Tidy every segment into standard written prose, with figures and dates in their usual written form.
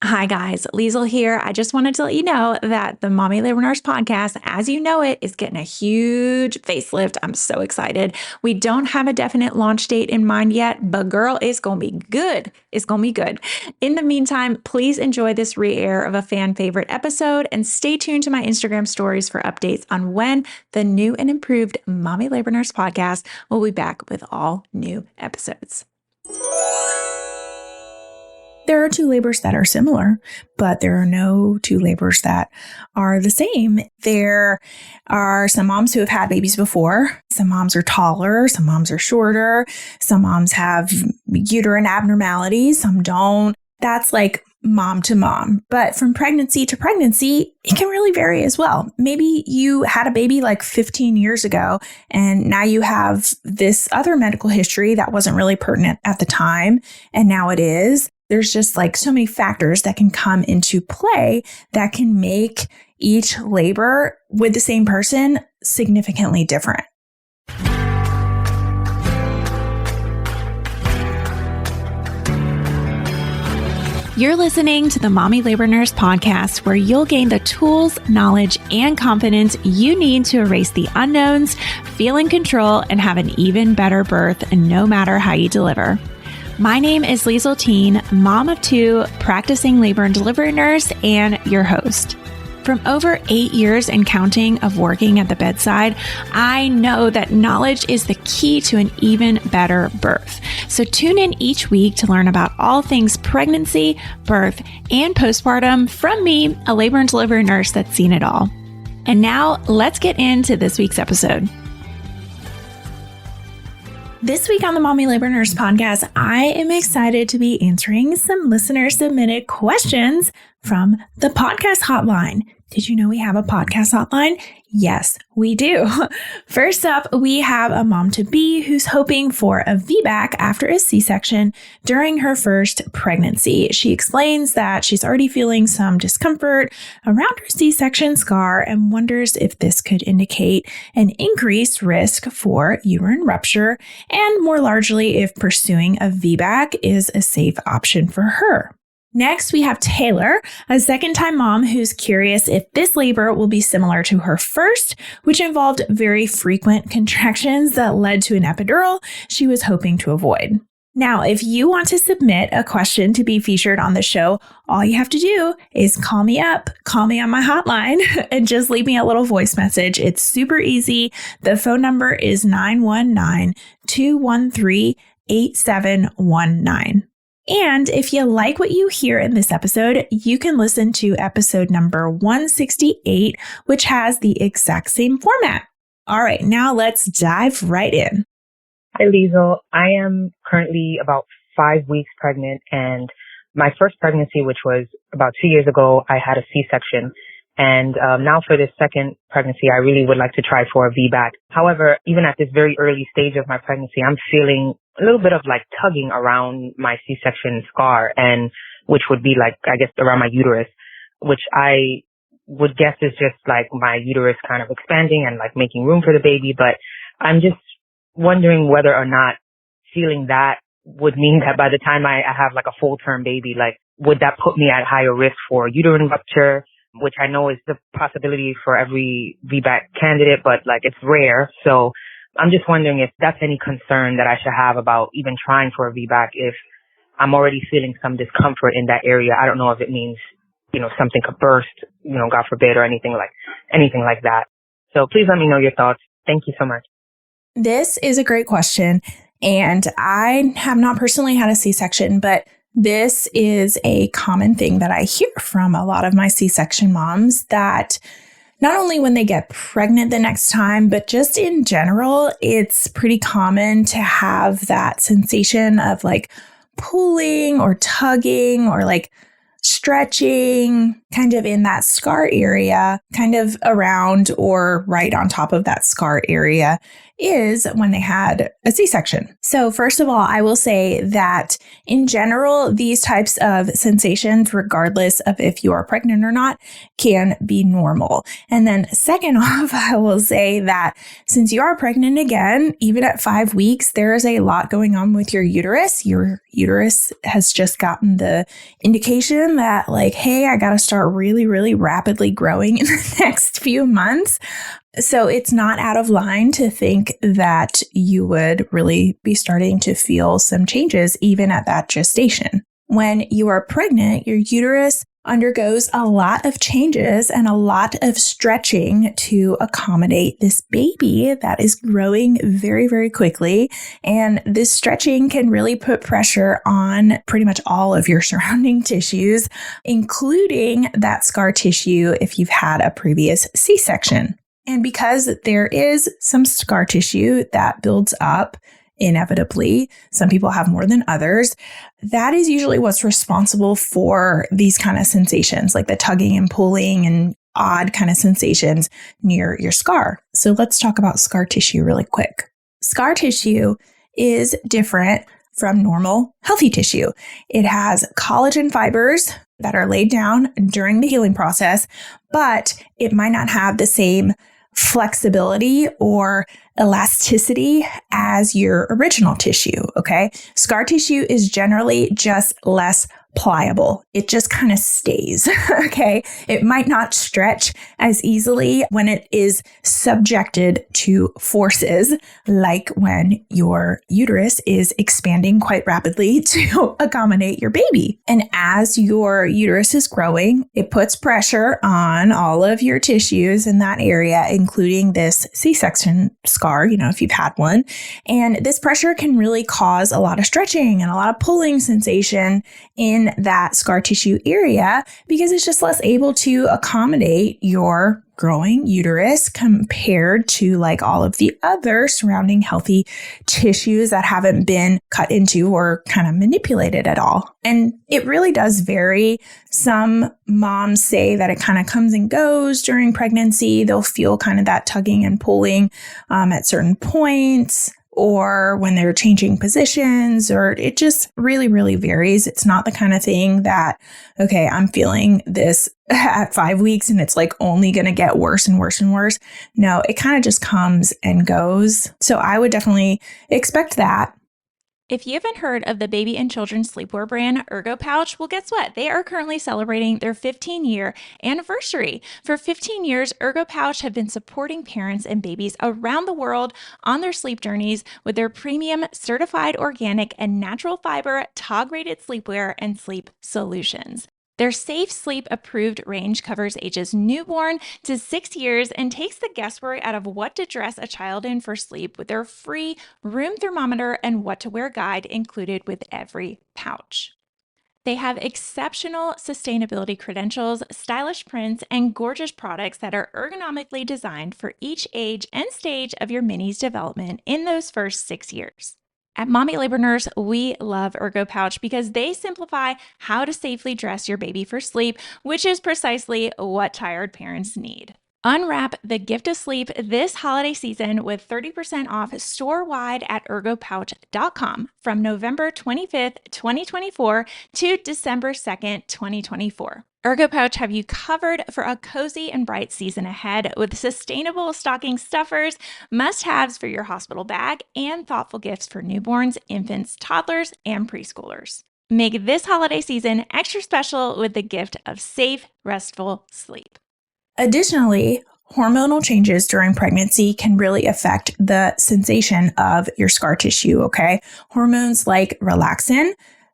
Hi guys, Liesel here. I just wanted to let you know that the Mommy Labor Nurse podcast, as you know it, is getting a huge facelift. I'm so excited. We don't have a definite launch date in mind yet, but girl, it's going to be good. It's going to be good. In the meantime, please enjoy this re-air of a fan favorite episode and stay tuned to my Instagram stories for updates on when the new and improved Mommy Labor Nurse podcast will be back with all new episodes. There are two labors that are similar, but there are no two labors that are the same. There are some moms who have had babies before. Some moms are taller, some moms are shorter, some moms have uterine abnormalities, some don't. That's like mom to mom. But from pregnancy to pregnancy, it can really vary as well. Maybe you had a baby like 15 years ago, and now you have this other medical history that wasn't really pertinent at the time, and now it is. There's just like so many factors that can come into play that can make each labor with the same person significantly different. You're listening to the Mommy Labor Nurse podcast, where you'll gain the tools, knowledge, and confidence you need to erase the unknowns, feel in control, and have an even better birth no matter how you deliver. My name is Liesel Teen, mom of two, practicing labor and delivery nurse, and your host. From over 8 years and counting of working at the bedside, I know that knowledge is the key to an even better birth. So tune in each week to learn about all things pregnancy, birth, and postpartum from me, a labor and delivery nurse that's seen it all. And now let's get into this week's episode. This week on the Mommy Labor Nurse podcast, I am excited to be answering some listener submitted questions from the podcast hotline. Did you know we have a podcast hotline? Yes, we do. First up, we have a mom-to-be who's hoping for a VBAC after a C-section during her first pregnancy. She explains that she's already feeling some discomfort around her C-section scar and wonders if this could indicate an increased risk for uterine rupture, and more largely if pursuing a VBAC is a safe option for her. Next, we have Taylor, a second-time mom who's curious if this labor will be similar to her first, which involved very frequent contractions that led to an epidural she was hoping to avoid. Now, if you want to submit a question to be featured on the show, all you have to do is call me on my hotline, and just leave me a little voice message. It's super easy. The phone number is 919-213-8719. And if you like what you hear in this episode, you can listen to episode number 168, which has the exact same format. All right, now let's dive right in. Hi, Liesel. I am currently about 5 weeks pregnant, and my first pregnancy, which was about 2 years ago, I had a C-section. And now for this second pregnancy, I really would like to try for a VBAC. However, even at this very early stage of my pregnancy, I'm feeling a little bit of like tugging around my C-section scar, and which would be like, I guess, around my uterus, which I would guess is just like my uterus kind of expanding and like making room for the baby. But I'm just wondering whether or not feeling that would mean that by the time I have like a full-term baby, like would that put me at higher risk for uterine rupture, which I know is the possibility for every VBAC candidate, but like it's rare. So I'm just wondering if that's any concern that I should have about even trying for a VBAC if I'm already feeling some discomfort in that area. I don't know if it means, something could burst, God forbid, or anything like that. So please let me know your thoughts. Thank you so much. This is a great question. And I have not personally had a C-section, but this is a common thing that I hear from a lot of my C-section moms, that not only when they get pregnant the next time, but just in general, it's pretty common to have that sensation of like pulling or tugging or like stretching kind of in that scar area, kind of around or right on top of that scar area. is when they had a C-section. So first of all, I will say that in general, these types of sensations, regardless of if you are pregnant or not, can be normal. And then second off, I will say that since you are pregnant again, even at 5 weeks, there is a lot going on with your uterus. Your uterus has just gotten the indication that like, hey, I got to start really, really rapidly growing in the next few months. So it's not out of line to think that you would really be starting to feel some changes even at that gestation. When you are pregnant, your uterus undergoes a lot of changes and a lot of stretching to accommodate this baby that is growing very, very quickly. And this stretching can really put pressure on pretty much all of your surrounding tissues, including that scar tissue if you've had a previous C-section. And because there is some scar tissue that builds up inevitably, some people have more than others, that is usually what's responsible for these kind of sensations, like the tugging and pulling and odd kind of sensations near your scar. So let's talk about scar tissue really quick. Scar tissue is different from normal healthy tissue. It has collagen fibers that are laid down during the healing process, but it might not have the same flexibility or elasticity as your original tissue, okay? Scar tissue is generally just less pliable. It just kind of stays, okay? It might not stretch as easily when it is subjected to forces, like when your uterus is expanding quite rapidly to accommodate your baby. And as your uterus is growing, it puts pressure on all of your tissues in that area, including this C-section scar, if you've had one. And this pressure can really cause a lot of stretching and a lot of pulling sensation in that scar tissue area because it's just less able to accommodate your growing uterus compared to like all of the other surrounding healthy tissues that haven't been cut into or kind of manipulated at all. And it really does vary. Some moms say that it kind of comes and goes during pregnancy. They'll feel kind of that tugging and pulling at certain points, or when they're changing positions, or it just really, really varies. It's not the kind of thing that, okay, I'm feeling this at 5 weeks and it's like only going to get worse and worse and worse. No, it kind of just comes and goes. So I would definitely expect that. If you haven't heard of the baby and children's sleepwear brand Ergo Pouch, well, guess what? They are currently celebrating their 15-year anniversary. For 15 years, Ergo Pouch have been supporting parents and babies around the world on their sleep journeys with their premium certified organic and natural fiber TOG-rated sleepwear and sleep solutions. Their Safe Sleep approved range covers ages newborn to 6 years and takes the guesswork out of what to dress a child in for sleep with their free room thermometer and what to wear guide included with every pouch. They have exceptional sustainability credentials, stylish prints, and gorgeous products that are ergonomically designed for each age and stage of your mini's development in those first 6 years. At Mommy Labor Nurse, we love Ergo Pouch because they simplify how to safely dress your baby for sleep, which is precisely what tired parents need. Unwrap the gift of sleep this holiday season with 30% off store-wide at ergopouch.com from November 25th, 2024 to December 2nd, 2024. Ergo Pouch have you covered for a cozy and bright season ahead with sustainable stocking stuffers, must-haves for your hospital bag, and thoughtful gifts for newborns, infants, toddlers, and preschoolers. Make this holiday season extra special with the gift of safe, restful sleep. Additionally, hormonal changes during pregnancy can really affect the sensation of your scar tissue, okay? Hormones like relaxin,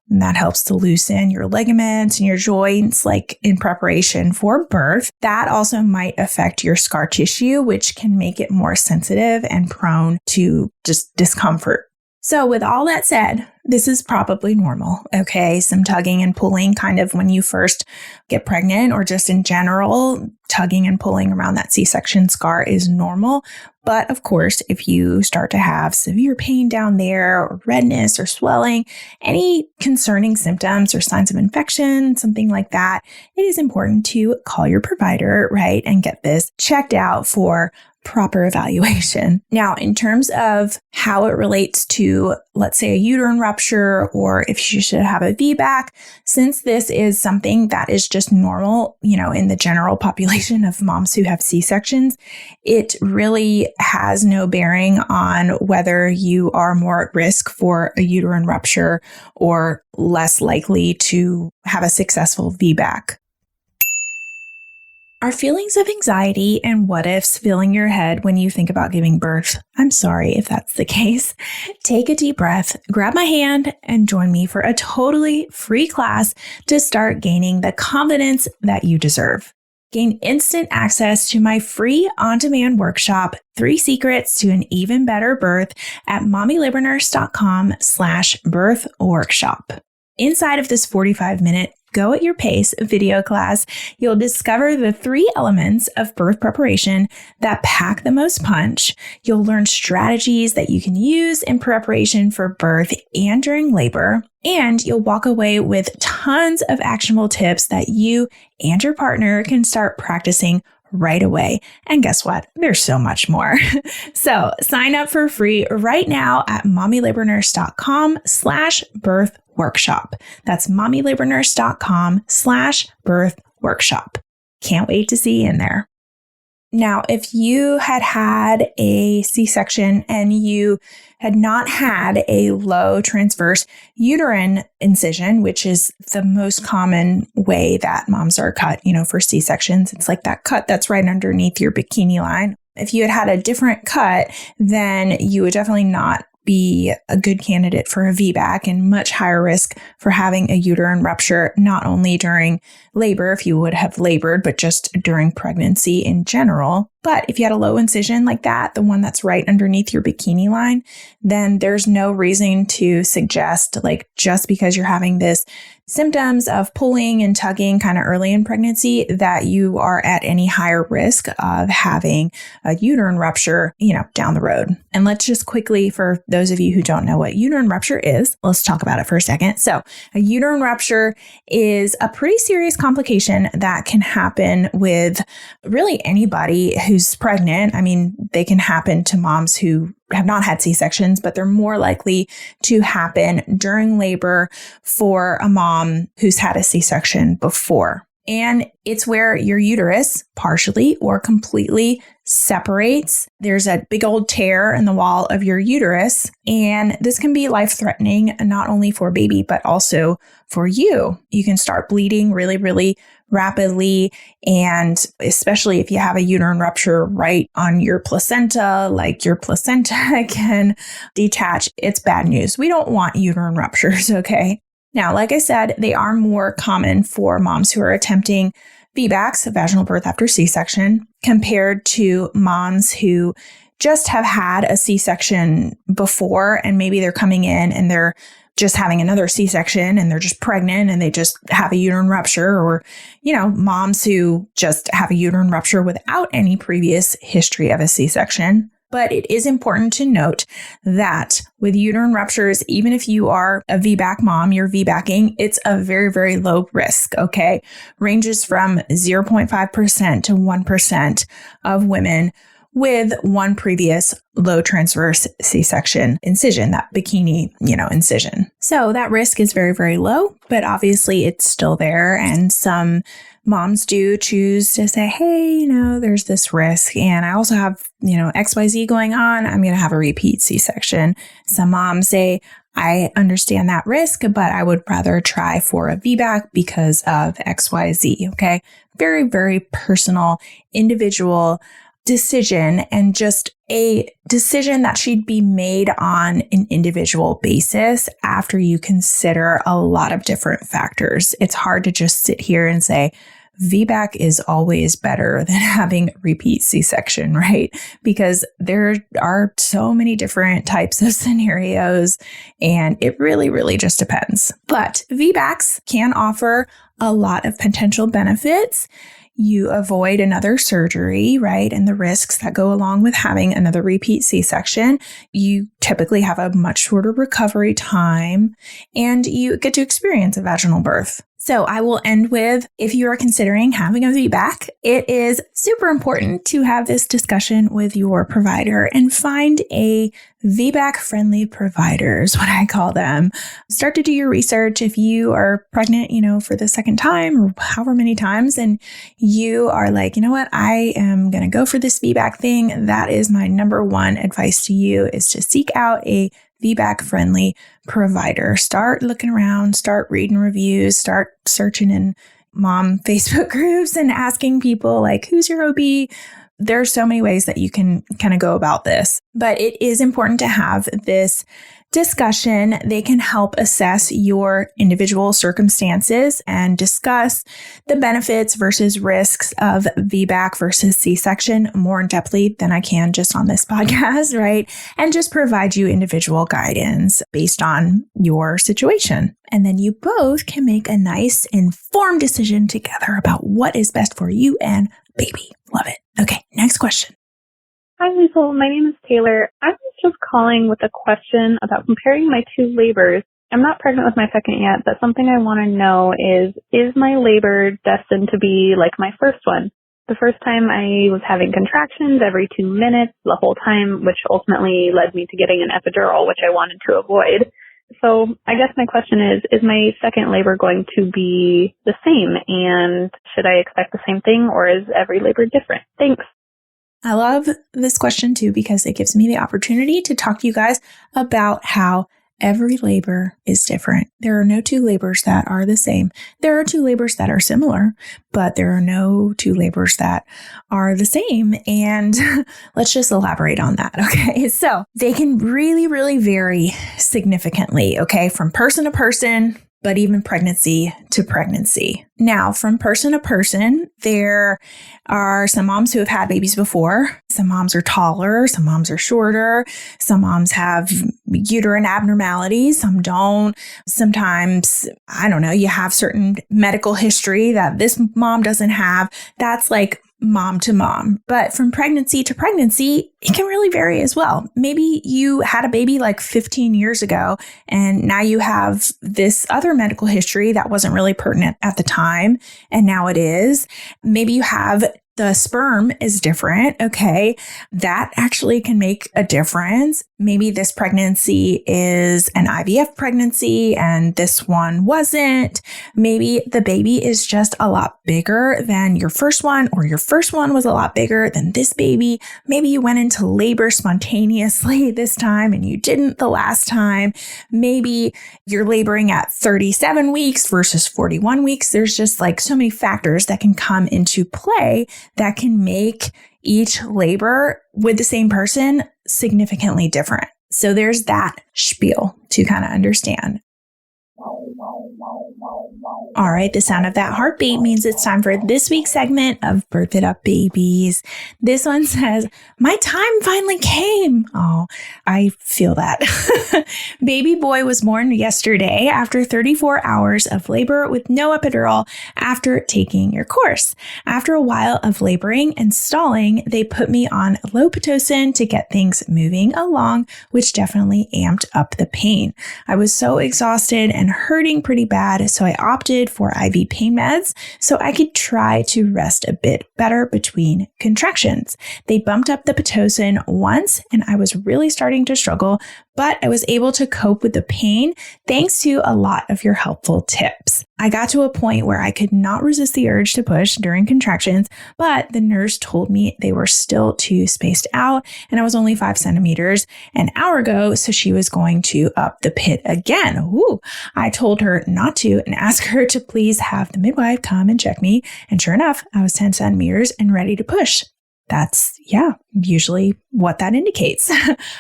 and that helps to loosen your ligaments and your joints, like in preparation for birth. That also might affect your scar tissue, which can make it more sensitive and prone to just discomfort. So with all that said, this is probably normal, okay? Some tugging and pulling kind of when you first get pregnant or just in general, tugging and pulling around that C-section scar is normal. But of course, if you start to have severe pain down there or redness or swelling, any concerning symptoms or signs of infection, something like that, it is important to call your provider, right? And get this checked out for proper evaluation. Now, in terms of how it relates to, let's say, a uterine rupture, or if you should have a VBAC, since this is something that is just normal, in the general population of moms who have C-sections, it really has no bearing on whether you are more at risk for a uterine rupture or less likely to have a successful VBAC. Are feelings of anxiety and what ifs filling your head when you think about giving birth? I'm sorry if that's the case. Take a deep breath, grab my hand, and join me for a totally free class to start gaining the confidence that you deserve. Gain instant access to my free on-demand workshop, 3 Secrets to an Even Better Birth, at mommylabornurse.com/birth workshop. Inside of this 45-minute go at your pace video class, you'll discover the 3 elements of birth preparation that pack the most punch. You'll learn strategies that you can use in preparation for birth and during labor. And you'll walk away with tons of actionable tips that you and your partner can start practicing right away. And guess what? There's so much more. So sign up for free right now at mommylabornurse.com/birth workshop. That's mommylabornurse.com/birth workshop. Can't wait to see you in there. Now, if you had a C-section and you had not had a low transverse uterine incision, which is the most common way that moms are cut, for C-sections, it's like that cut that's right underneath your bikini line. If you had a different cut, then you would definitely not be a good candidate for a VBAC and much higher risk for having a uterine rupture, not only during labor, if you would have labored, but just during pregnancy in general. But if you had a low incision like that, the one that's right underneath your bikini line, then there's no reason to suggest, just because you're having this symptoms of pulling and tugging kind of early in pregnancy, that you are at any higher risk of having a uterine rupture, down the road. And let's just quickly, for those of you who don't know what uterine rupture is, let's talk about it for a second. So a uterine rupture is a pretty serious complication that can happen with really anybody who's pregnant. I mean, they can happen to moms who have not had C-sections, but they're more likely to happen during labor for a mom who's had a C-section before. And it's where your uterus partially or completely separates. There's a big old tear in the wall of your uterus, and this can be life-threatening, not only for baby, but also for you. You can start bleeding really, really rapidly, and especially if you have a uterine rupture right on your placenta, like your placenta can detach, it's bad news. We don't want uterine ruptures, okay? Now, like I said, they are more common for moms who are attempting VBACs, vaginal birth after C-section, compared to moms who just have had a C-section before, and maybe they're coming in and they're just having another C-section and they're just pregnant and they just have a uterine rupture, or, moms who just have a uterine rupture without any previous history of a C-section. But it is important to note that with uterine ruptures, even if you are a VBAC mom, you're VBACing, it's a very, very low risk, okay? Ranges from 0.5% to 1% of women with one previous low transverse C-section incision, that bikini, incision. So that risk is very, very low, but obviously it's still there. And some moms do choose to say, hey, there's this risk, and I also have, XYZ going on. I'm going to have a repeat C-section. Some moms say, I understand that risk, but I would rather try for a VBAC because of XYZ. Okay. Very, very personal, individual decision, and just a decision that should be made on an individual basis after you consider a lot of different factors. It's hard to just sit here and say, VBAC is always better than having a repeat C-section, right? Because there are so many different types of scenarios, and it really, really just depends. But VBACs can offer a lot of potential benefits. You avoid another surgery, right? And the risks that go along with having another repeat C-section. You typically have a much shorter recovery time, and you get to experience a vaginal birth. So I will end with, if you are considering having a VBAC, it is super important to have this discussion with your provider and find a VBAC friendly provider is what I call them. Start to do your research. If you are pregnant, for the second time or however many times, and you are like, you know what, I am going to go for this VBAC thing. That is my number one advice to you, is to seek out a VBAC friendly provider. Start looking around, start reading reviews, start searching in mom Facebook groups and asking people like, who's your OB? There's so many ways that you can kind of go about this, but it is important to have this discussion. They can help assess your individual circumstances and discuss the benefits versus risks of VBAC versus C-section more in depthly than I can just on this podcast, right? And just provide you individual guidance based on your situation. And then you both can make a nice informed decision together about what is best for you and baby. Love it. Okay, next question. Hi, Liesel. My name is Taylor. I was just calling with a question about comparing my two labors. I'm not pregnant with my second yet, but something I want to know is my labor destined to be like my first one? The first time I was having contractions every 2 minutes the whole time, which ultimately led me to getting an epidural, which I wanted to avoid. So I guess my question is my second labor going to be the same? And should I expect the same thing, or is every labor different? Thanks. I love this question too, because it gives me the opportunity to talk to you guys about how every labor is different. There are no two labors that are the same. There are two labors that are similar, but there are no two labors that are the same. And let's just elaborate on that. Okay. So they can really, really vary significantly. Okay. From person to person, but even pregnancy to pregnancy. Now, from person to person, there are some moms who have had babies before. Some moms are taller, some moms are shorter, some moms have uterine abnormalities, some don't. Sometimes, you have certain medical history that this mom doesn't have. That's like mom to mom. But from pregnancy to pregnancy, it can really vary as well. Maybe you had a baby like 15 years ago, and now you have this other medical history that wasn't really pertinent at the time, and now it is. Maybe you have the sperm is different. Okay. That actually can make a difference. Maybe this pregnancy is an IVF pregnancy and this one wasn't. Maybe the baby is just a lot bigger than your first one, or your first one was a lot bigger than this baby. Maybe you went into labor spontaneously this time and you didn't the last time. Maybe you're laboring at 37 weeks versus 41 weeks. There's just like so many factors that can come into play that can make each labor with the same person significantly different. So there's that spiel to kind of understand. All right, the sound of that heartbeat means it's time for this week's segment of Birth It Up Babies. This one says, my time finally came. Oh, I feel that. Baby boy was born yesterday after 34 hours of labor with no epidural after taking your course. After a while of laboring and stalling, they put me on low Pitocin to get things moving along, which definitely amped up the pain. I was so exhausted and hurting pretty bad, so I opted for IV pain meds so I could try to rest a bit better between contractions. They bumped up the Pitocin once and I was really starting to struggle, but I was able to cope with the pain thanks to a lot of your helpful tips. I got to a point where I could not resist the urge to push during contractions, but the nurse told me they were still too spaced out and I was only 5 centimeters an hour ago, so she was going to up the pit again. Ooh. I told her not to and asked her to please have the midwife come and check me, and sure enough, I was 10 centimeters and ready to push. That's, usually what that indicates.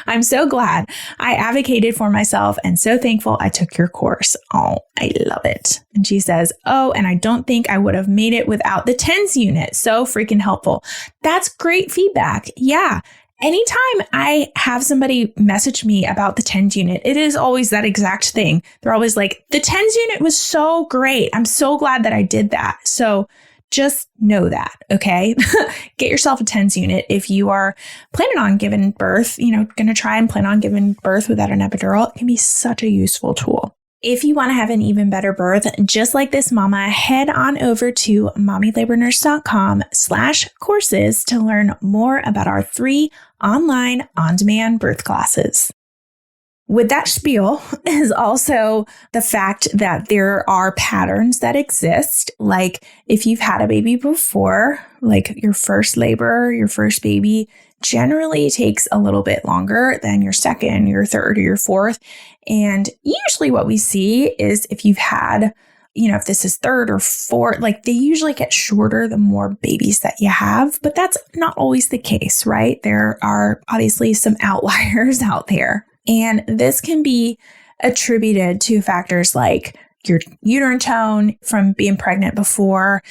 I'm so glad I advocated for myself and so thankful I took your course. Oh, I love it. And she says, oh, and I don't think I would have made it without the TENS unit. So freaking helpful. That's great feedback. Yeah. Anytime I have somebody message me about the TENS unit, it is always that exact thing. They're always like, the TENS unit was so great. I'm so glad that I did that. So just know that, okay? Get yourself a TENS unit. If you are planning on giving birth, going to try and plan on giving birth without an epidural, it can be such a useful tool. If you want to have an even better birth, just like this mama, head on over to mommylabornurse.com/courses to learn more about our 3 online on-demand birth classes. With that spiel is also the fact that there are patterns that exist. Like if you've had a baby before, like your first labor, your first baby generally takes a little bit longer than your second, your third, or your fourth. And usually what we see is if you've had, if this is third or fourth, like they usually get shorter the more babies that you have, but that's not always the case, right? There are obviously some outliers out there. And this can be attributed to factors like your uterine tone from being pregnant before,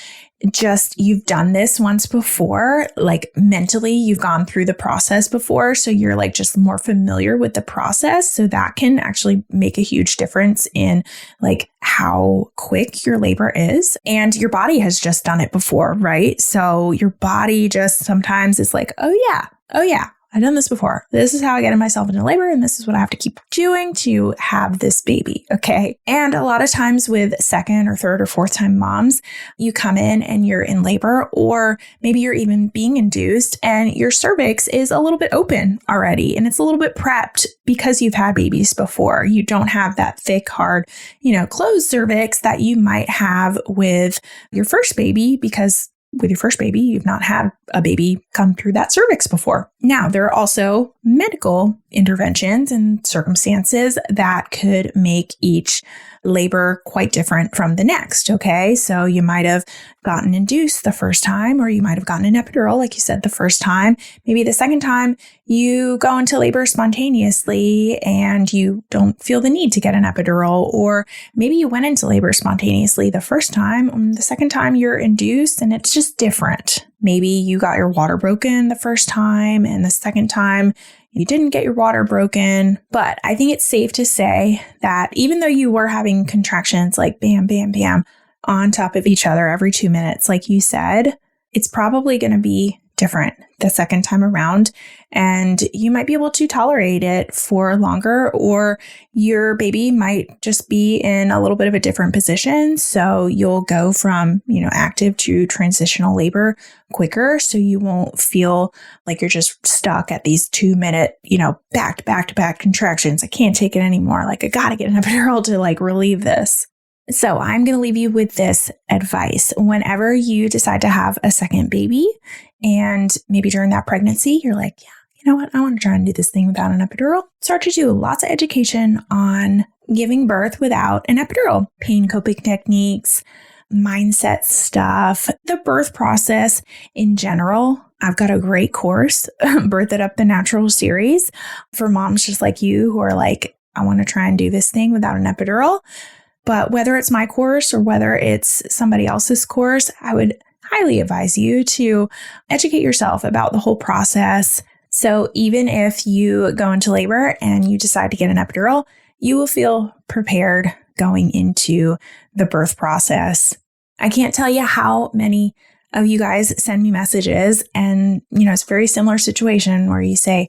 just you've done this once before, like mentally you've gone through the process before. So you're like just more familiar with the process. So that can actually make a huge difference in like how quick your labor is. And your body has just done it before, right? So your body just sometimes is like, oh yeah, I've done this before. This is how I get myself into labor, and this is what I have to keep doing to have this baby, okay? And a lot of times with second or third or fourth time moms, you come in and you're in labor, or maybe you're even being induced and your cervix is a little bit open already, and it's a little bit prepped because you've had babies before. You don't have that thick, hard, closed cervix that you might have with your first baby, because with your first baby, you've not had a baby come through that cervix before. Now, there are also medical interventions and circumstances that could make each labor quite different from the next, okay? So you might have gotten induced the first time, or you might have gotten an epidural, like you said, the first time. Maybe the second time you go into labor spontaneously and you don't feel the need to get an epidural, or maybe you went into labor spontaneously the first time, the second time you're induced and it's just different. Maybe you got your water broken the first time and the second time you didn't get your water broken. But I think it's safe to say that even though you were having contractions like bam, bam, bam on top of each other every 2 minutes, like you said, it's probably going to be different the second time around, and you might be able to tolerate it for longer, or your baby might just be in a little bit of a different position. So you'll go from, active to transitional labor quicker. So you won't feel like you're just stuck at these 2 minute, back to back to back contractions. I can't take it anymore. Like I got to get an epidural to like relieve this. So I'm going to leave you with this advice. Whenever you decide to have a second baby, and maybe during that pregnancy, you're like, yeah, you know what? I want to try and do this thing without an epidural. Start to do lots of education on giving birth without an epidural, pain coping techniques, mindset stuff, the birth process in general. I've got a great course, Birth It Up the Natural series, for moms just like you who are like, I want to try and do this thing without an epidural. But whether it's my course or whether it's somebody else's course, I would highly advise you to educate yourself about the whole process. So even if you go into labor and you decide to get an epidural, you will feel prepared going into the birth process. I can't tell you how many of you guys send me messages, and it's a very similar situation where you say,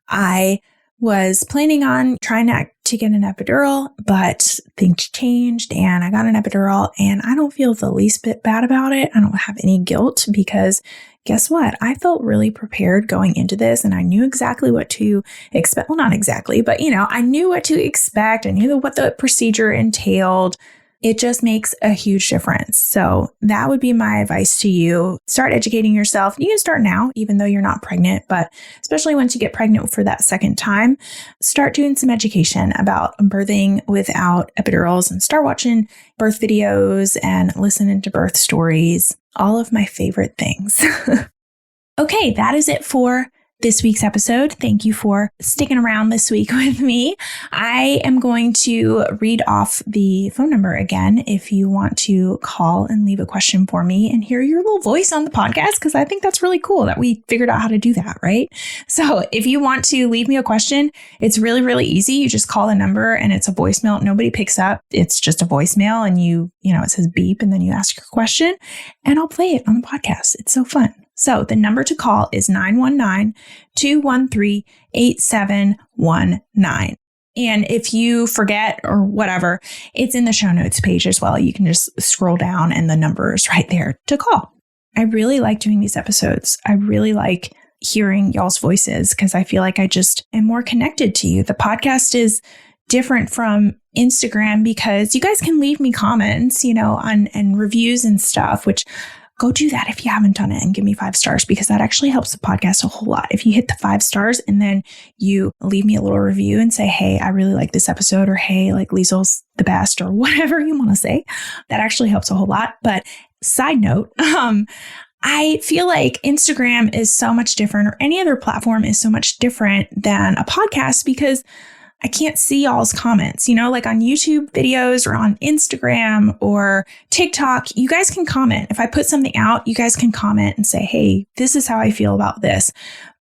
I was planning on trying to get an epidural, but things changed and I got an epidural and I don't feel the least bit bad about it. I don't have any guilt because guess what? I felt really prepared going into this and I knew exactly what to expect. Well, not exactly, but I knew what to expect. I knew what the procedure entailed. It just makes a huge difference. So that would be my advice to you. Start educating yourself. You can start now, even though you're not pregnant, but especially once you get pregnant for that second time, start doing some education about birthing without epidurals and start watching birth videos and listening to birth stories. All of my favorite things. Okay, that is it for this week's episode. Thank you for sticking around this week with me. I am going to read off the phone number again if you want to call and leave a question for me and hear your little voice on the podcast, because I think that's really cool that we figured out how to do that, right? So if you want to leave me a question, it's really, really easy. You just call the number and it's a voicemail. Nobody picks up. It's just a voicemail and it says beep and then you ask your question and I'll play it on the podcast. It's so fun. So the number to call is 919-213-8719. And if you forget or whatever, it's in the show notes page as well. You can just scroll down and the number is right there to call. I really like doing these episodes. I really like hearing y'all's voices because I feel like I just am more connected to you. The podcast is different from Instagram because you guys can leave me comments, and reviews and stuff, which go do that if you haven't done it and give me 5 stars because that actually helps the podcast a whole lot. If you hit the 5 stars and then you leave me a little review and say, hey, I really like this episode, or hey, like Liesel's the best, or whatever you want to say, that actually helps a whole lot. But side note, I feel like Instagram is so much different, or any other platform is so much different than a podcast because I can't see y'all's comments, like on YouTube videos or on Instagram or TikTok, you guys can comment. If I put something out, you guys can comment and say, hey, this is how I feel about this.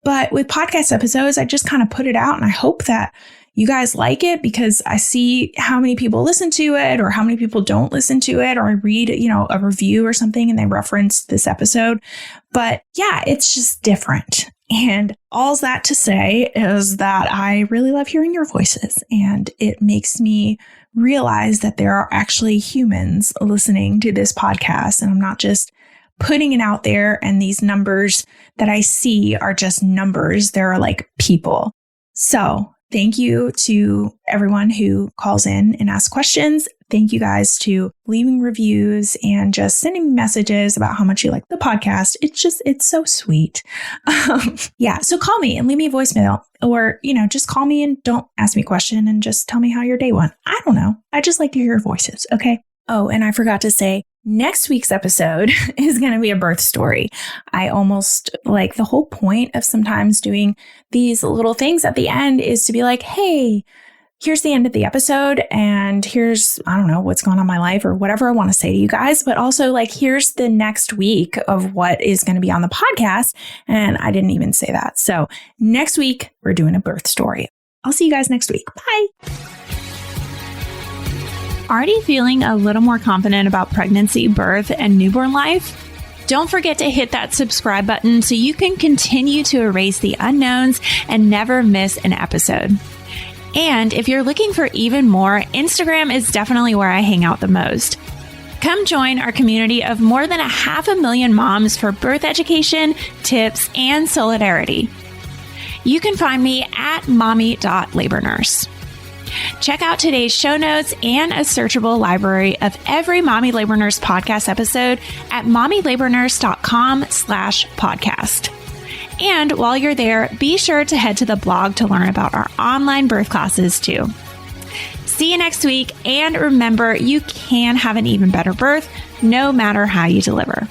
But with podcast episodes, I just kind of put it out and I hope that you guys like it because I see how many people listen to it or how many people don't listen to it, or I read, a review or something and they reference this episode. But yeah, it's just different. And all that to say is that I really love hearing your voices, and it makes me realize that there are actually humans listening to this podcast, and I'm not just putting it out there and these numbers that I see are just numbers. They're like people. So thank you to everyone who calls in and asks questions. Thank you guys to leaving reviews and just sending me messages about how much you like the podcast. It's so sweet. So call me and leave me a voicemail, or, just call me and don't ask me a question and just tell me how your day went. I don't know. I just like to hear your voices. Okay. Oh, and I forgot to say, next week's episode is going to be a birth story. I almost like the whole point of sometimes doing these little things at the end is to be like, hey, here's the end of the episode and here's, I don't know, what's going on in my life or whatever I want to say to you guys. But also like, here's the next week of what is going to be on the podcast. And I didn't even say that. So next week, we're doing a birth story. I'll see you guys next week. Bye. Already feeling a little more confident about pregnancy, birth, and newborn life? Don't forget to hit that subscribe button so you can continue to erase the unknowns and never miss an episode. And if you're looking for even more, Instagram is definitely where I hang out the most. Come join our community of more than 500,000 moms for birth education, tips, and solidarity. You can find me at mommy.labornurse. Check out today's show notes and a searchable library of every Mommy Labor Nurse podcast episode at mommylabornurse.com/podcast. And while you're there, be sure to head to the blog to learn about our online birth classes too. See you next week. And remember, you can have an even better birth no matter how you deliver.